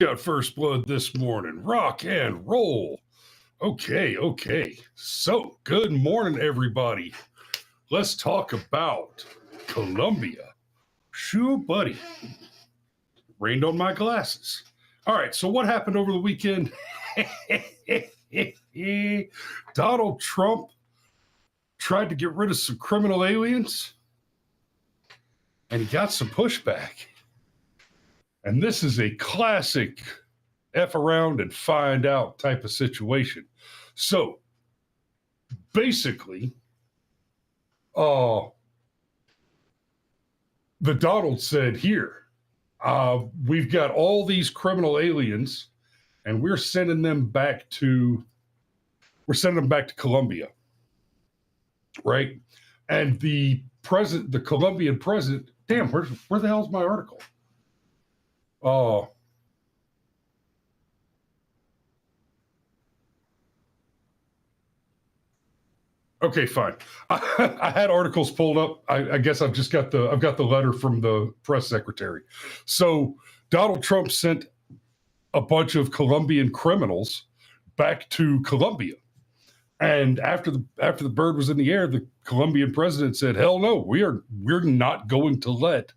Got first blood this morning. Rock and roll. Okay. So, good morning, everybody. Let's talk about Colombia. Shoo, buddy. Rained on my glasses. All right, so what happened over the weekend? Donald Trump tried to get rid of some criminal aliens, and he got some pushback. And this is a classic F around and find out type of situation. So basically, the Donald said, here, we've got all these criminal aliens and we're sending them back to Colombia. Right. And the Colombian president, damn, where the hell's my article? Okay, fine. I had articles pulled up. I guess I've got the letter from the press secretary. So Donald Trump sent a bunch of Colombian criminals back to Colombia. And after the bird was in the air, the Colombian president said, "Hell no, we're not going to let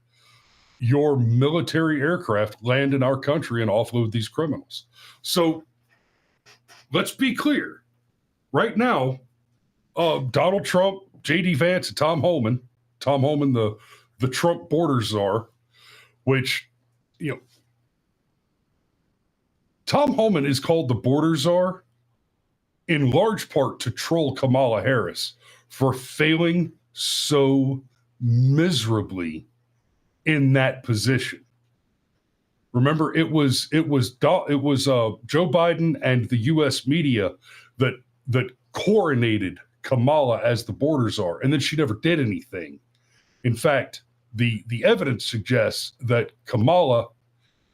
your military aircraft land in our country and offload these criminals." So let's be clear. Right now, Donald Trump, J.D. Vance, and Tom Homan, the Trump border czar, which, Tom Homan is called the border czar in large part to troll Kamala Harris for failing so miserably in that position. Remember, it was Joe Biden and the U.S. media that coronated Kamala as the border czar, and then she never did anything. In fact, the evidence suggests that Kamala,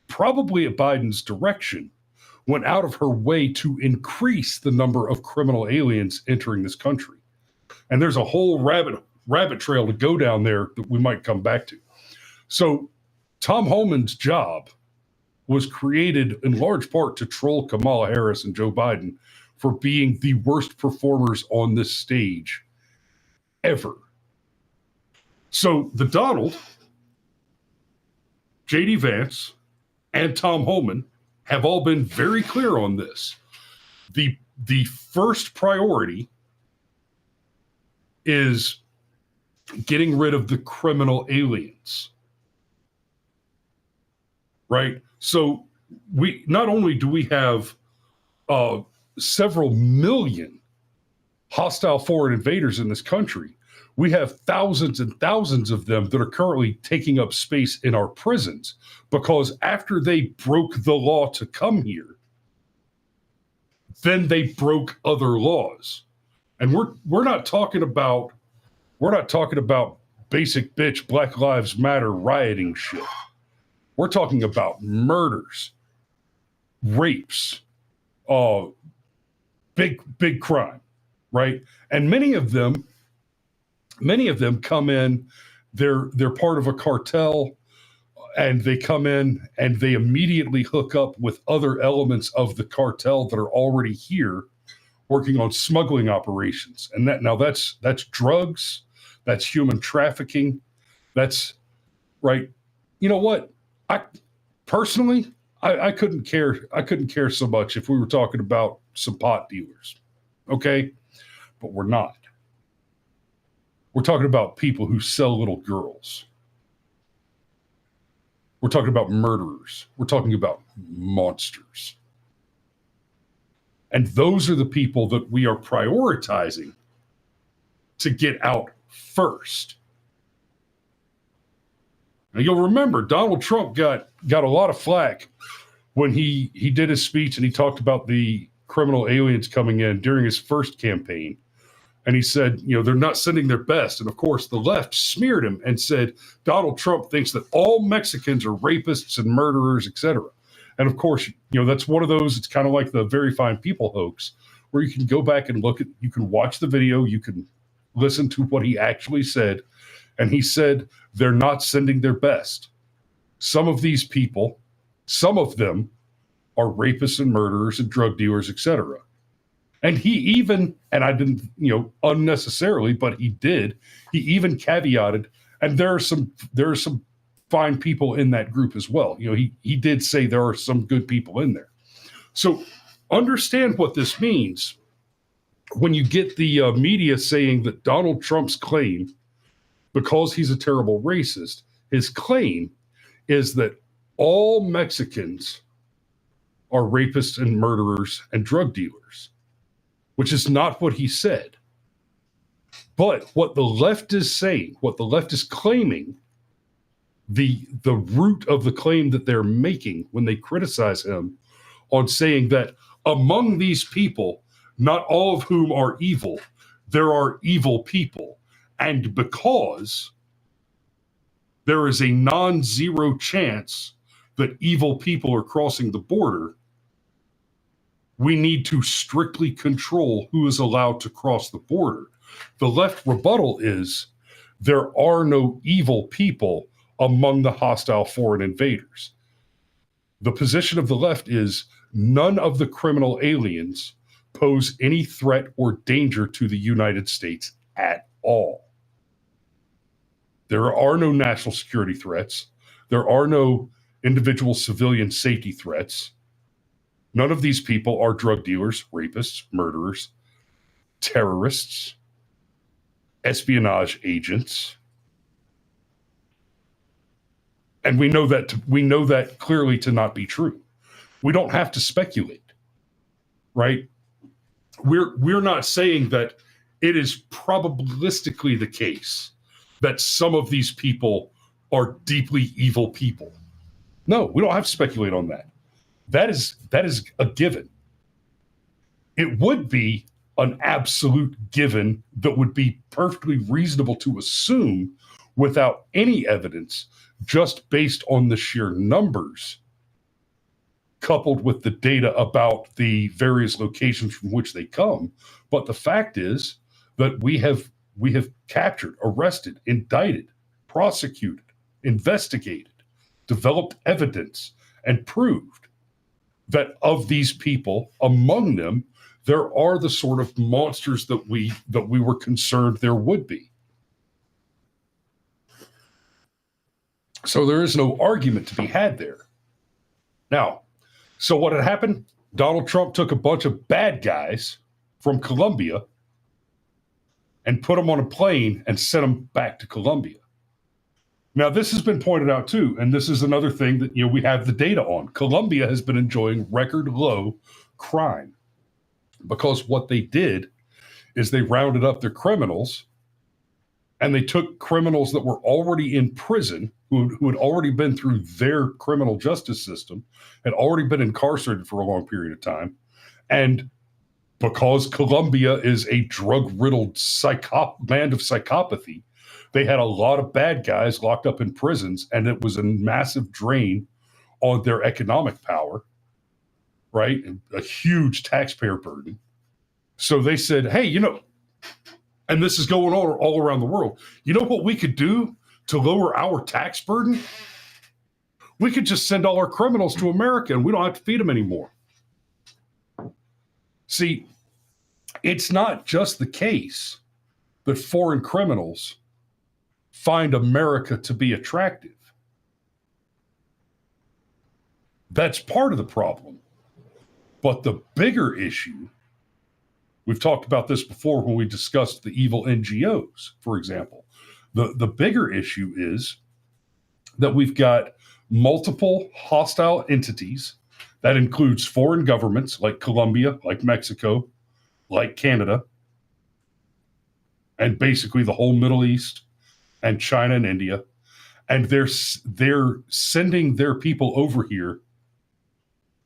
probably at Biden's direction, went out of her way to increase the number of criminal aliens entering this country. And there's a whole rabbit trail to go down there that we might come back to. So Tom Homan's job was created in large part to troll Kamala Harris and Joe Biden for being the worst performers on this stage ever. So the Donald, J.D. Vance, and Tom Homan have all been very clear on this. The first priority is getting rid of the criminal aliens. Right? So we not only do we have several million hostile foreign invaders in this country, we have thousands and thousands of them that are currently taking up space in our prisons because after they broke the law to come here, then they broke other laws. And we're not talking about basic bitch Black Lives Matter rioting shit. We're talking about murders, rapes, big crime, right? And many of them come in, they're part of a cartel, and they come in and they immediately hook up with other elements of the cartel that are already here working on smuggling operations. And that's drugs, that's human trafficking, that's right. You know what? I personally couldn't care so much if we were talking about some pot dealers. Okay? But we're not. We're talking about people who sell little girls. We're talking about murderers. We're talking about monsters. And those are the people that we are prioritizing to get out first. Now, you'll remember Donald Trump got a lot of flack when he did his speech and he talked about the criminal aliens coming in during his first campaign. And he said, they're not sending their best. And of course, the left smeared him and said, Donald Trump thinks that all Mexicans are rapists and murderers, etc. And of course, that's one of those, it's kind of like the Very Fine People hoax, where you can go back and you can watch the video, you can listen to what he actually said. And he said, they're not sending their best. Some of these people, some of them are rapists and murderers and drug dealers, etc. And he even, and I didn't, unnecessarily, but he did. He even caveated, and there are some fine people in that group as well. He did say there are some good people in there. So understand what this means when you get the media saying that Donald Trump's claim, because he's a terrible racist, his claim is that all Mexicans are rapists and murderers and drug dealers, which is not what he said. But what the left is saying, what the left is claiming, the root of the claim that they're making when they criticize him on saying that among these people, not all of whom are evil, there are evil people. And because there is a non-zero chance that evil people are crossing the border, we need to strictly control who is allowed to cross the border. The left rebuttal is there are no evil people among the hostile foreign invaders. The position of the left is none of the criminal aliens pose any threat or danger to the United States at all. There are no national security threats. There are no individual civilian safety threats. None of these people are drug dealers, rapists, murderers, terrorists, espionage agents. And we know that clearly to not be true. We don't have to speculate, right? We're not saying that it is probabilistically the case that some of these people are deeply evil people. No, we don't have to speculate on that. That is a given. It would be an absolute given that would be perfectly reasonable to assume without any evidence, just based on the sheer numbers, coupled with the data about the various locations from which they come. But the fact is that we have captured, arrested, indicted, prosecuted, investigated, developed evidence, and proved that of these people, among them, there are the sort of monsters that we were concerned there would be. So there is no argument to be had there. Now, so what had happened? Donald Trump took a bunch of bad guys from Colombia and put them on a plane and sent them back to Colombia. Now, this has been pointed out too, and this is another thing that we have the data on. Colombia has been enjoying record low crime because what they did is they rounded up their criminals and they took criminals that were already in prison, who had already been through their criminal justice system, had already been incarcerated for a long period of time. And because Colombia is a drug-riddled land of psychopathy, they had a lot of bad guys locked up in prisons, and it was a massive drain on their economic power, right? A huge taxpayer burden. So they said, hey, and this is going on all around the world. You know what we could do to lower our tax burden? We could just send all our criminals to America and we don't have to feed them anymore. See, it's not just the case that foreign criminals find America to be attractive. That's part of the problem. But the bigger issue, we've talked about this before when we discussed the evil NGOs, for example. The bigger issue is that we've got multiple hostile entities. That includes foreign governments like Colombia, like Mexico, like Canada, and basically the whole Middle East and China and India. And they're sending their people over here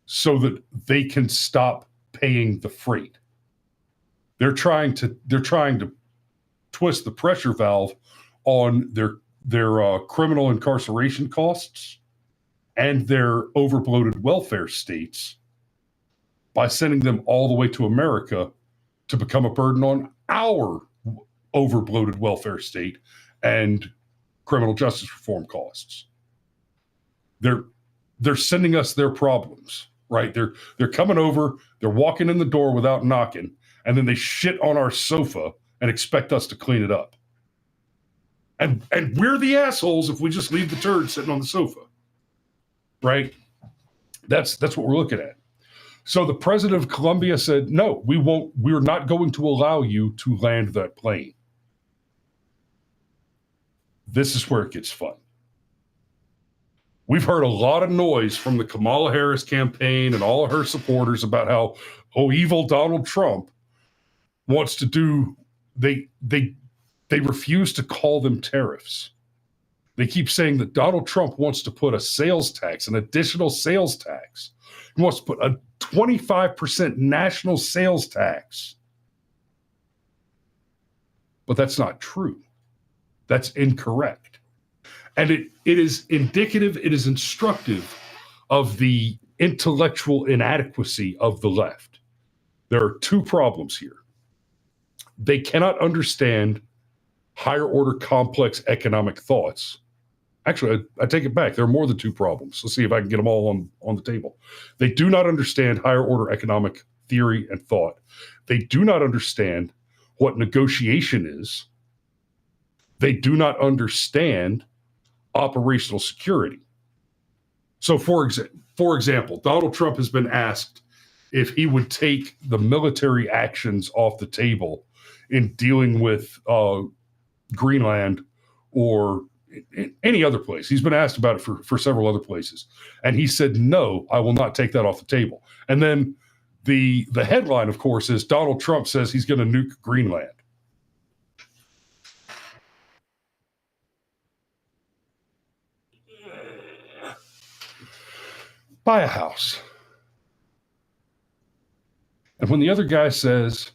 so that they can stop paying the freight. They're trying to twist the pressure valve on their criminal incarceration costs and their overbloated welfare states by sending them all the way to America to become a burden on our overbloated welfare state and criminal justice reform costs. They're sending us their problems, right? They're coming over, they're walking in the door without knocking, and then they shit on our sofa and expect us to clean it up. And we're the assholes if we just leave the turd sitting on the sofa, right? That's what we're looking at. So the president of Colombia said, no, we're not going to allow you to land that plane. This is where it gets fun. We've heard a lot of noise from the Kamala Harris campaign and all of her supporters about how, evil Donald Trump wants to do, they refuse to call them tariffs. They keep saying that Donald Trump wants to put a sales tax, an additional sales tax. He wants to put a 25% national sales tax. But that's not true. That's incorrect. And it is indicative, it is instructive of the intellectual inadequacy of the left. There are two problems here. They cannot understand higher order complex economic thoughts. Actually, I take it back. There are more than two problems. Let's see if I can get them all on the table. They do not understand higher order economic theory and thought. They do not understand what negotiation is. They do not understand operational security. So, for example, Donald Trump has been asked if he would take the military actions off the table in dealing with Greenland or any other place. He's been asked about it for several other places. And he said, no, I will not take that off the table. And then the headline, of course, is Donald Trump says he's going to nuke Greenland. Buy a house. And when the other guy says,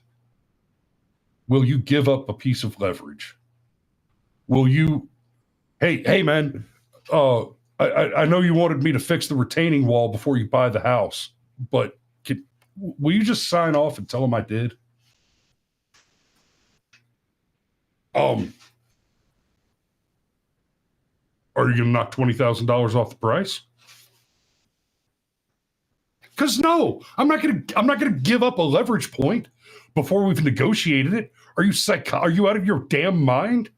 will you give up a piece of leverage? Will you, hey man, I know you wanted me to fix the retaining wall before you buy the house, but will you just sign off and tell him I did? Are you going to knock $20,000 off the price? Because no, I'm not going to give up a leverage point before we've negotiated it. Are you out of your damn mind?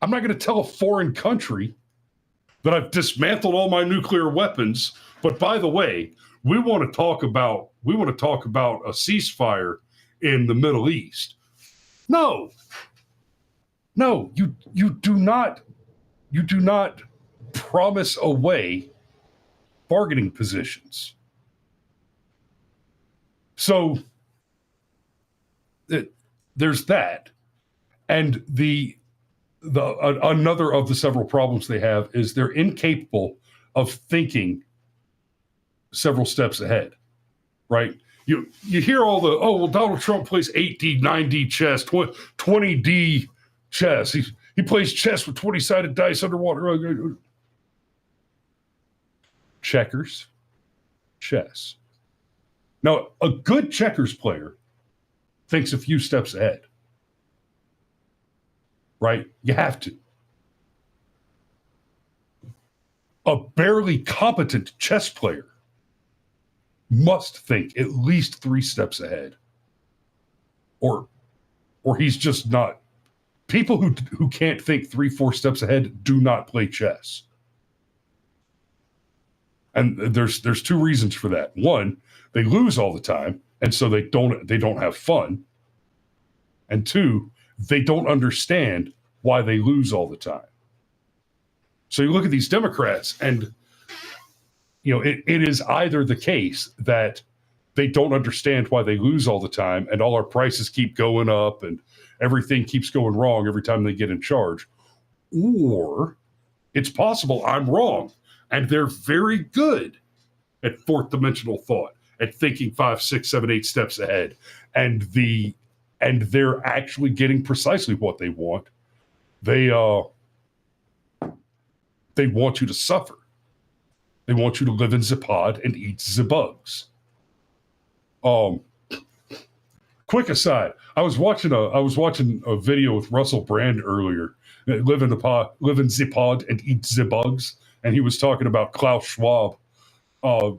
I'm not going to tell a foreign country that I've dismantled all my nuclear weapons. But by the way, we want to talk about a ceasefire in the Middle East. No, you do not promise away bargaining positions. So there's that. And another of the several problems they have is they're incapable of thinking several steps ahead, right? You hear all the, Donald Trump plays 8D, 9D chess, 20D chess. He plays chess with 20-sided dice underwater. Checkers, chess. Now, a good checkers player thinks a few steps ahead, right? You have to. A barely competent chess player must think at least 3 steps ahead, or he's just not. People who can't think 3-4 steps ahead do not play chess. And there's 2 reasons for that. One, they lose all the time, and so they don't have fun. And 2, they don't understand why they lose all the time. So you look at these Democrats, and it is either the case that they don't understand why they lose all the time, and all our prices keep going up, and everything keeps going wrong every time they get in charge, or it's possible I'm wrong. And they're very good at 4th dimensional thought, at thinking 5, 6, 7, 8 steps ahead. And they're actually getting precisely what they want. They want you to suffer. They want you to live in the pod and eat the bugs. Quick aside, I was watching a video with Russell Brand earlier. Live in the pod and eat the bugs. And he was talking about Klaus Schwab uh,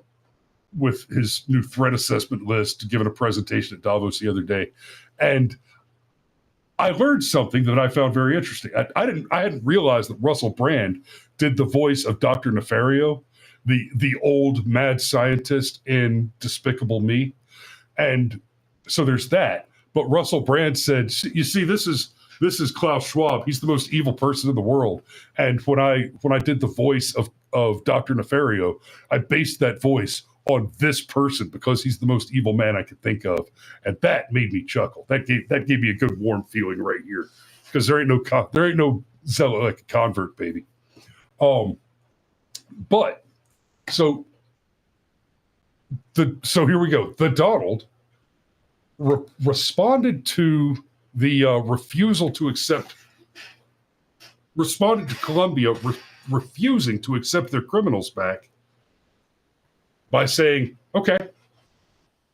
with his new threat assessment list, giving a presentation at Davos the other day, and I learned something that I found very interesting. I hadn't realized that Russell Brand did the voice of Dr. Nefario, the old mad scientist in Despicable Me, and so there's that. But Russell Brand said, "You see, this is Klaus Schwab. He's the most evil person in the world." And when I did the voice of Dr. Nefario, I based that voice on this person because he's the most evil man I could think of, and that made me chuckle. That gave me a good warm feeling right here, because there ain't no zealot like a convert, baby. But so here we go. The Donald responded to the refusal to accept. Responded to Colombia refusing to accept their criminals back by saying, okay,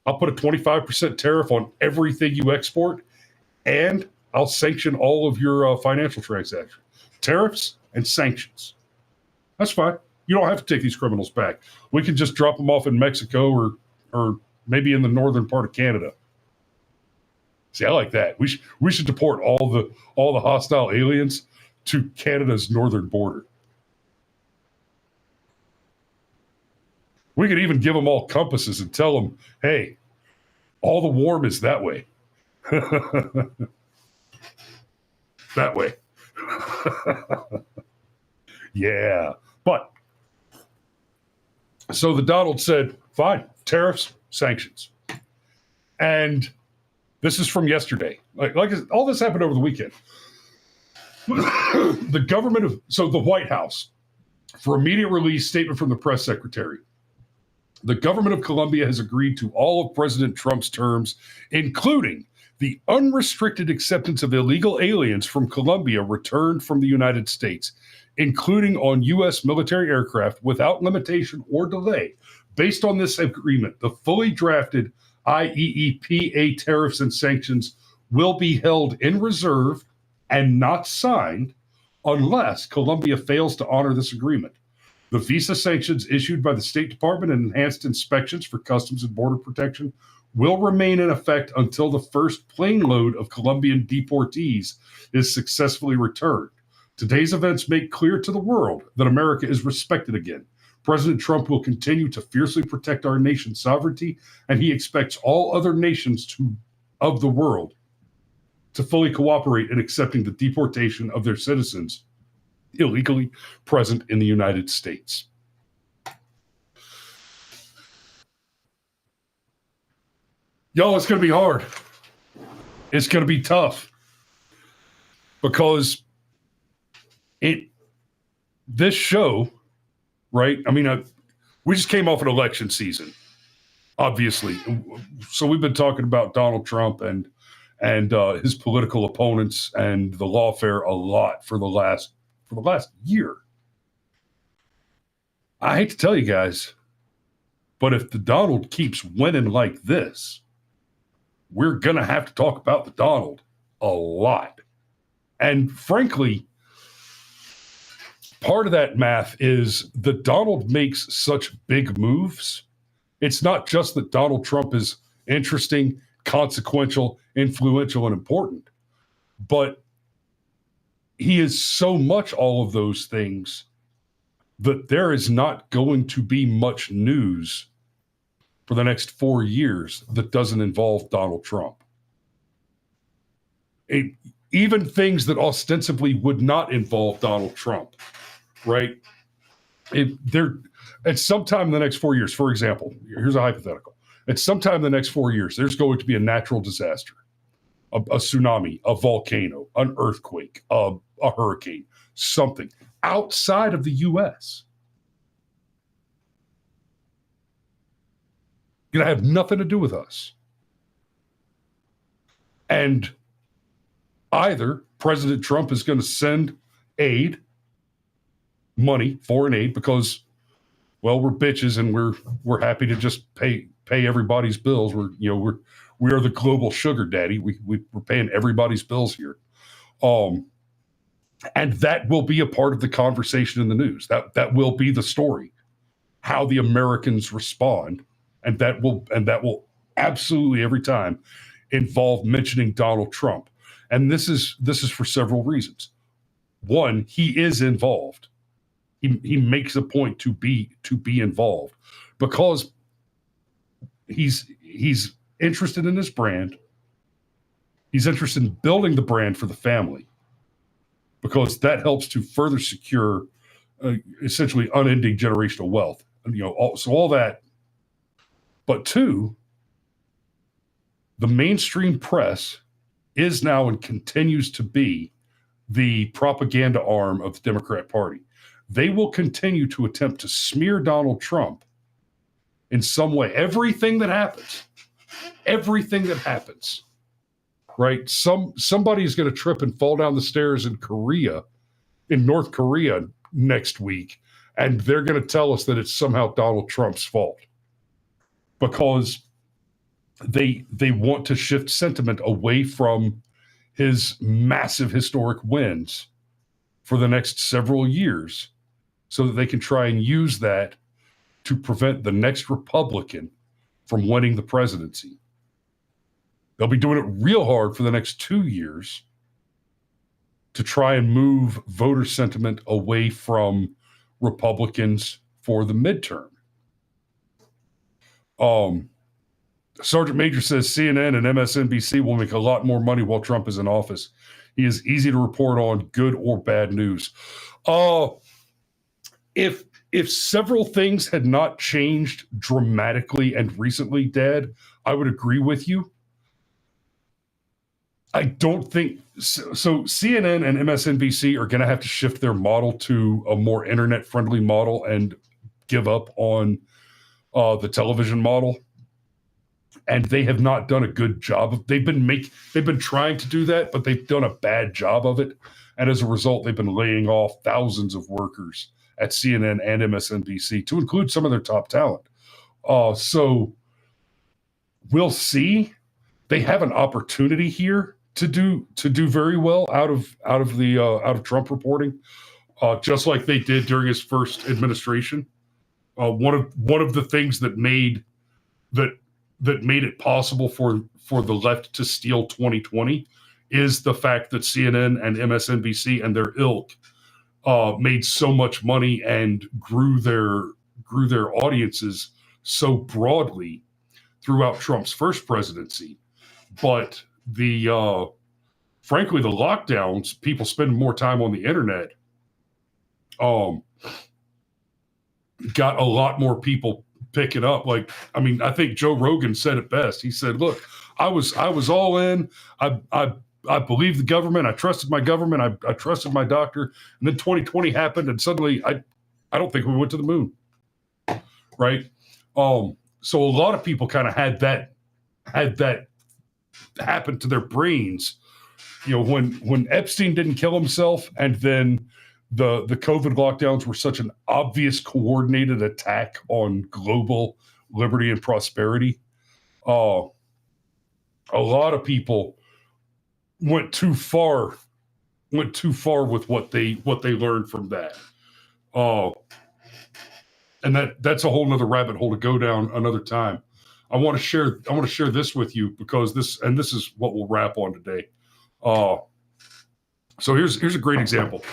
I'll put a 25% tariff on everything you export, and I'll sanction all of your financial transactions. Tariffs and sanctions. That's fine. You don't have to take these criminals back. We can just drop them off in Mexico or maybe in the northern part of Canada. See, I like that. We should deport all the hostile aliens to Canada's northern border. We could even give them all compasses and tell them, hey, all the warm is that way. That way. Yeah. But so the Donald said, fine, tariffs, sanctions. And this is from yesterday. Like all this happened over the weekend. The White House, for immediate release, statement from the press secretary. The government of Colombia has agreed to all of President Trump's terms, including the unrestricted acceptance of illegal aliens from Colombia returned from the United States, including on U.S. military aircraft without limitation or delay. Based on this agreement, the fully drafted IEEPA tariffs and sanctions will be held in reserve and not signed unless Colombia fails to honor this agreement. The visa sanctions issued by the State Department and enhanced inspections for Customs and Border Protection will remain in effect until the first plane load of Colombian deportees is successfully returned. Today's events make clear to the world that America is respected again. President Trump will continue to fiercely protect our nation's sovereignty, and he expects all other nations of the world to fully cooperate in accepting the deportation of their citizens illegally present in the United States. Y'all, it's going to be hard. It's going to be tough because this show, right? I mean, we just came off an election season, obviously. So we've been talking about Donald Trump and his political opponents and the lawfare a lot for the last year. I hate to tell you guys, but if the Donald keeps winning like this, we're going to have to talk about the Donald a lot. And frankly, part of that math is the Donald makes such big moves. It's not just that Donald Trump is interesting, consequential, influential, and important, but he is so much all of those things that there is not going to be much news for the next 4 years that doesn't involve Donald Trump. Even things that ostensibly would not involve Donald Trump, right? At some time in the next 4 years, for example, here's a hypothetical. At some time in the next 4 years, there's going to be a natural disaster, a tsunami, a volcano, an earthquake, a hurricane, something outside of the U.S. Going to have nothing to do with us. And either President Trump is going to send aid, money, foreign aid, because, well, we're bitches and we're happy to just pay everybody's bills. We are the global sugar daddy. We're paying everybody's bills here. And that will be a part of the conversation in the news. That will be the story. how the Americans respond, and that will absolutely every time involve mentioning Donald Trump. And this is for several reasons. One, he is involved. He makes a point to be involved because he's interested in his brand. He's interested in building the brand for the family because that helps to further secure essentially unending generational wealth. So all that. But two, the mainstream press is now and continues to be the propaganda arm of the Democrat Party. They will continue to attempt to smear Donald Trump in some way. Everything that happens, right? Somebody's going to trip and fall down the stairs in North Korea next week, and they're going to tell us that it's somehow Donald Trump's fault because they want to shift sentiment away from his massive historic wins for the next several years so that they can try and use that to prevent the next Republican from winning the presidency. They'll be doing it real hard for the next 2 years to try and move voter sentiment away from Republicans for the midterm. Sergeant Major says CNN and MSNBC will make a lot more money while Trump is in office. He is easy to report on good or bad news. If several things had not changed dramatically and recently, Dad, I would agree with you. I don't think so. CNN and MSNBC are going to have to shift their model to a more internet-friendly model and give up on the television model. And they have not done a good job. They've been trying to do that, but they've done a bad job of it. And as a result, they've been laying off thousands of workers at CNN and MSNBC, to include some of their top talent. So we'll see. They have an opportunity here to do very well out of Trump reporting, just like they did during his first administration. One of the things that made it possible for the left to steal 2020 is the fact that CNN and MSNBC and their ilk made so much money and grew their audiences so broadly throughout Trump's first presidency. But frankly, the lockdowns, people spending more time on the internet, got a lot more people picking up. I think Joe Rogan said it best. He said, "Look, I was all in. I believed the government. I trusted my government. I trusted my doctor. And then 2020 happened, and suddenly I don't think we went to the moon." Right. So a lot of people kind of had that happen to their brains. When Epstein didn't kill himself, and then the COVID lockdowns were such an obvious coordinated attack on global liberty and prosperity. A lot of people went too far with what they learned from that. And that's a whole nother rabbit hole to go down another time. I want to share this with you because this is what we'll wrap on today. So here's a great example.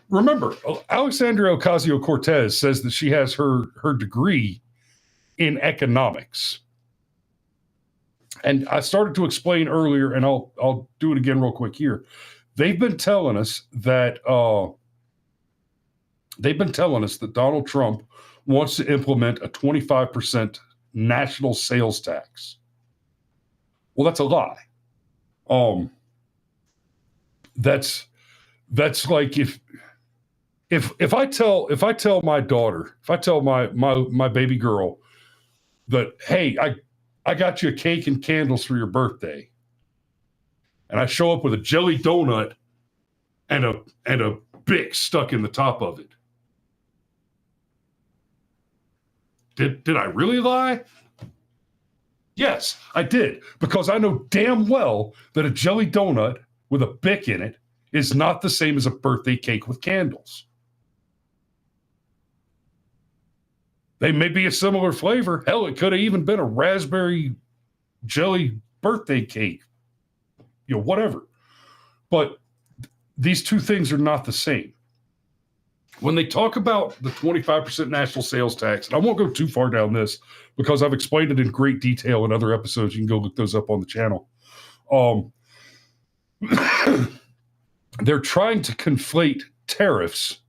Remember, Alexandria Ocasio-Cortez says that she has her degree in economics. And I started to explain earlier, and I'll do it again real quick here. They've been telling us that Donald Trump wants to implement a 25% national sales tax. Well, that's a lie. That's like if I tell my daughter, if I tell my baby girl that, hey, I got you a cake and candles for your birthday, and I show up with a jelly donut and a Bic stuck in the top of it. Did I really lie? Yes, I did, because I know damn well that a jelly donut with a Bic in it is not the same as a birthday cake with candles. They may be a similar flavor. Hell, it could have even been a raspberry jelly birthday cake, whatever. But these two things are not the same. When they talk about the 25% national sales tax, and I won't go too far down this because I've explained it in great detail in other episodes. You can go look those up on the channel. They're trying to conflate tariffs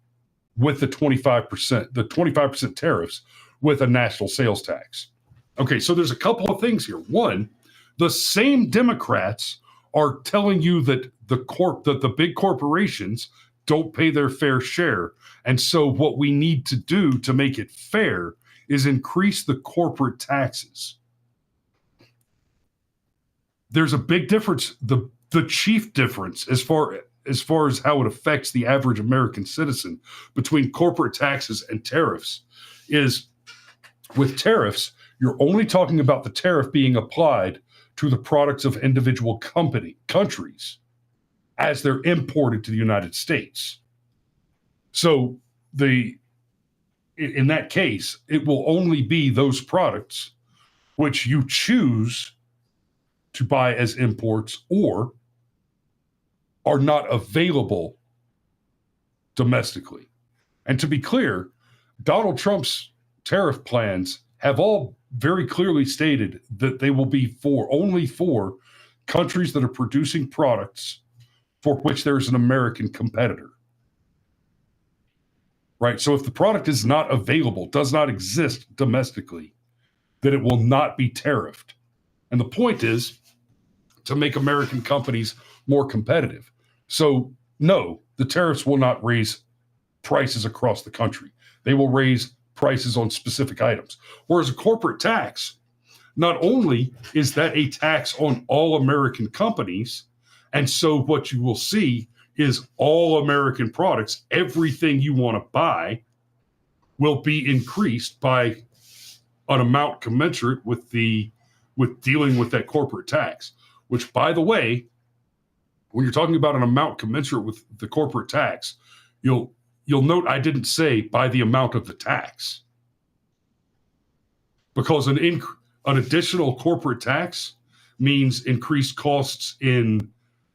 with the 25% tariffs with a national sales tax. Okay, so there's a couple of things here. One, the same Democrats are telling you that the big corporations don't pay their fair share. And so what we need to do to make it fair is increase the corporate taxes. There's a big difference. The chief difference as far as how it affects the average American citizen between corporate taxes and tariffs is with tariffs, you're only talking about the tariff being applied to the products of individual countries as they're imported to the United States. So in that case, it will only be those products which you choose to buy as imports or are not available domestically. And to be clear, Donald Trump's tariff plans have all very clearly stated that they will be only for countries that are producing products for which there's an American competitor. Right? So if the product is not available, does not exist domestically, then it will not be tariffed. And the point is to make American companies more competitive. So no, the tariffs will not raise prices across the country. They will raise prices on specific items. Whereas a corporate tax, not only is that a tax on all American companies, and so what you will see is all American products, everything you want to buy, will be increased by an amount commensurate with dealing with that corporate tax. Which, by the way, when you're talking about an amount commensurate with the corporate tax, you'll note I didn't say by the amount of the tax, because an additional corporate tax means increased costs in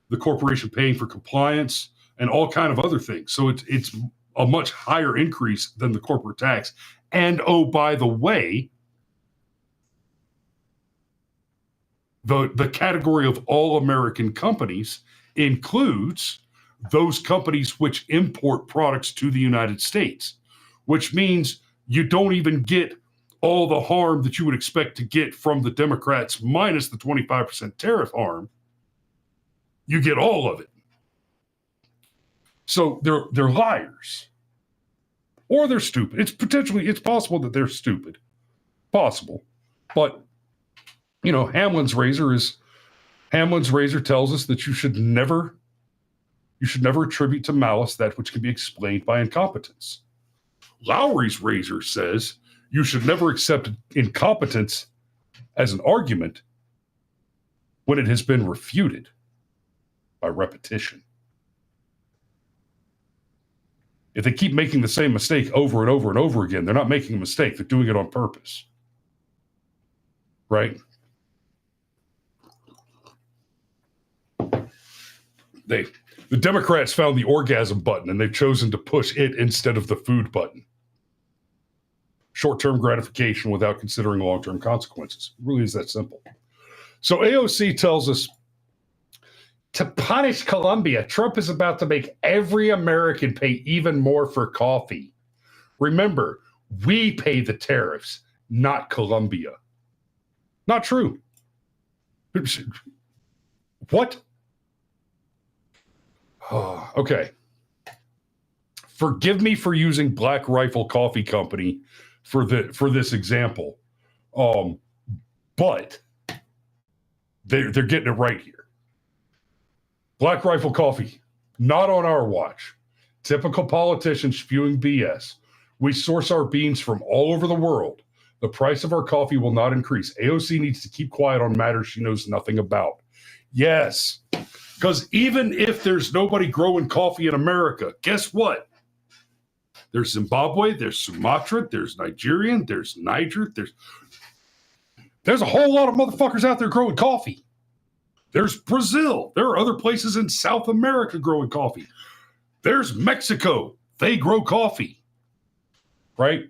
the corporation paying for compliance and all kind of other things. So it's a much higher increase than the corporate tax. And oh, by the way, the category of all American companies includes those companies which import products to the United States, which means you don't even get all the harm that you would expect to get from the Democrats minus the 25% tariff harm. You get all of it. So they're liars. Or they're stupid. It's possible that they're stupid. Possible. But Hamlin's razor tells us that you should never attribute to malice that which can be explained by incompetence. Lowry's razor says you should never accept incompetence as an argument when it has been refuted by repetition. If they keep making the same mistake over and over and over again, they're not making a mistake. They're doing it on purpose. Right? The Democrats found the orgasm button and they've chosen to push it instead of the food button. Short-term gratification without considering long-term consequences. It really is that simple. So AOC tells us to punish Colombia, Trump is about to make every American pay even more for coffee. Remember, we pay the tariffs, not Colombia. Not true. What? Oh, okay. Forgive me for using Black Rifle Coffee Company for this example, but they're getting it right here. Black Rifle Coffee, not on our watch. Typical politicians spewing BS. We source our beans from all over the world. The price of our coffee will not increase. AOC needs to keep quiet on matters she knows nothing about. Yes, because even if there's nobody growing coffee in America, guess what? There's Zimbabwe, there's Sumatra, there's Nigerian, there's Niger, there's a whole lot of motherfuckers out there growing coffee. There's Brazil. There are other places in South America growing coffee. There's Mexico. They grow coffee, right?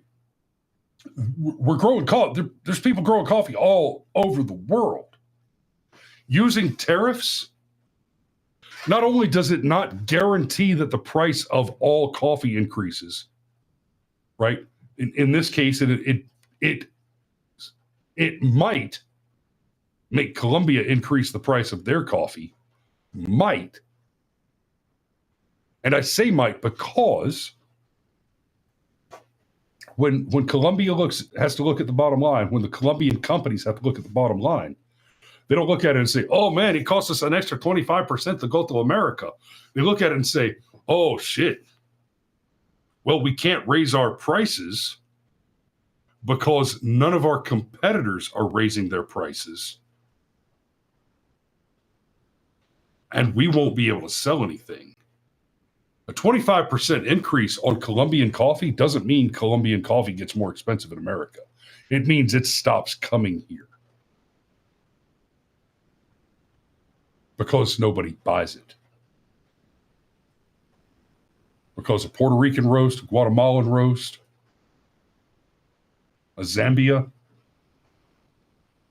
We're growing coffee. There's people growing coffee all over the world. Using tariffs, not only does it not guarantee that the price of all coffee increases, right? In this case, it might make Colombia increase the price of their coffee. Might. And I say might because when Colombia has to look at the bottom line, when the Colombian companies have to look at the bottom line, they don't look at it and say, oh man, it costs us an extra 25% to go to America. They look at it and say, oh shit. Well, we can't raise our prices because none of our competitors are raising their prices. And we won't be able to sell anything. A 25% increase on Colombian coffee doesn't mean Colombian coffee gets more expensive in America. It means it stops coming here. Because nobody buys it. Because a Puerto Rican roast, a Guatemalan roast, a Zambia,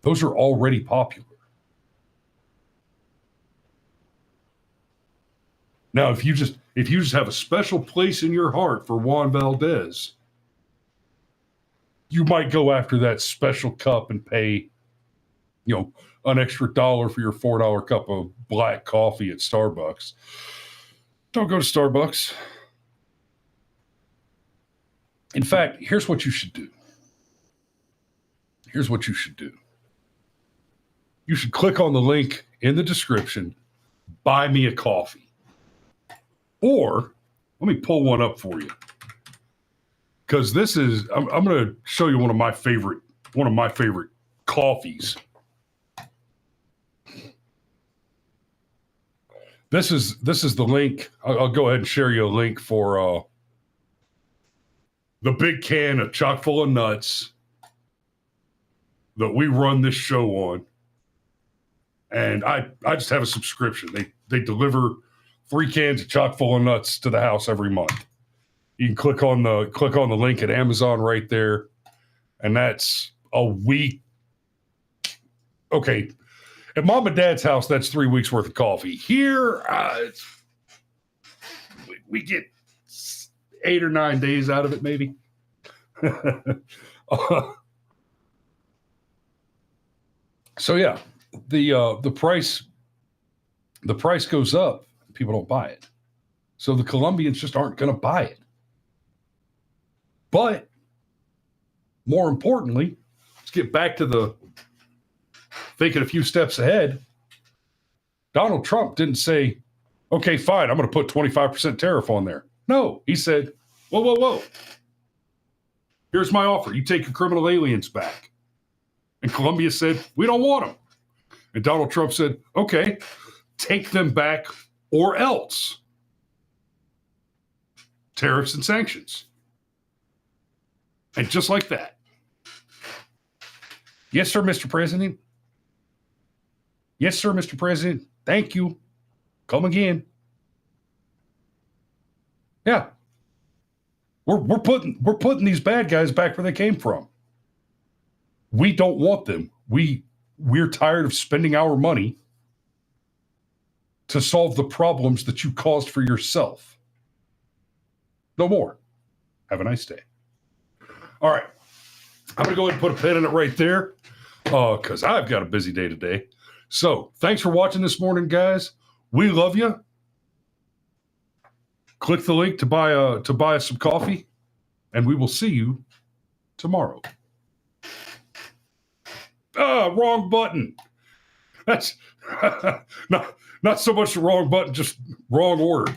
those are already popular. Now, if you just have a special place in your heart for Juan Valdez, you might go after that special cup and pay, an extra $1 for your $4 cup of black coffee at Starbucks. Don't go to Starbucks. In fact, here's what you should do. You should click on the link in the description, buy me a coffee. Or, let me pull one up for you. Because I'm going to show you one of my favorite coffees. This is the link. I'll go ahead and share you a link for the big can of chock full of nuts that we run this show on. And I just have a subscription. They deliver 3 cans of chock full of nuts to the house every month. You can click on the link at Amazon right there, and that's a week. Okay, at Mom and Dad's house, that's 3 weeks worth of coffee. Here, we get 8 or 9 days out of it, maybe. So yeah, the price goes up. People don't buy it. So the Colombians just aren't going to buy it. But more importantly, let's get back to thinking a few steps ahead. Donald Trump didn't say, okay, fine, I'm going to put 25% tariff on there. No, he said, whoa. Here's my offer. You take your criminal aliens back. And Colombia said, we don't want them. And Donald Trump said, okay, take them back or else. Tariffs and sanctions. And just like that. Yes, sir, Mr. President. Yes, sir, Mr. President. Thank you. Come again. Yeah. We're putting these bad guys back where they came from. We don't want them. We're tired of spending our money to solve the problems that you caused for yourself. No more. Have a nice day. All right. I'm going to go ahead and put a pin in it right there because I've got a busy day today. So thanks for watching this morning, guys. We love you. Click the link to buy us some coffee, and we will see you tomorrow. Wrong button. That's not so much the wrong button, just wrong order.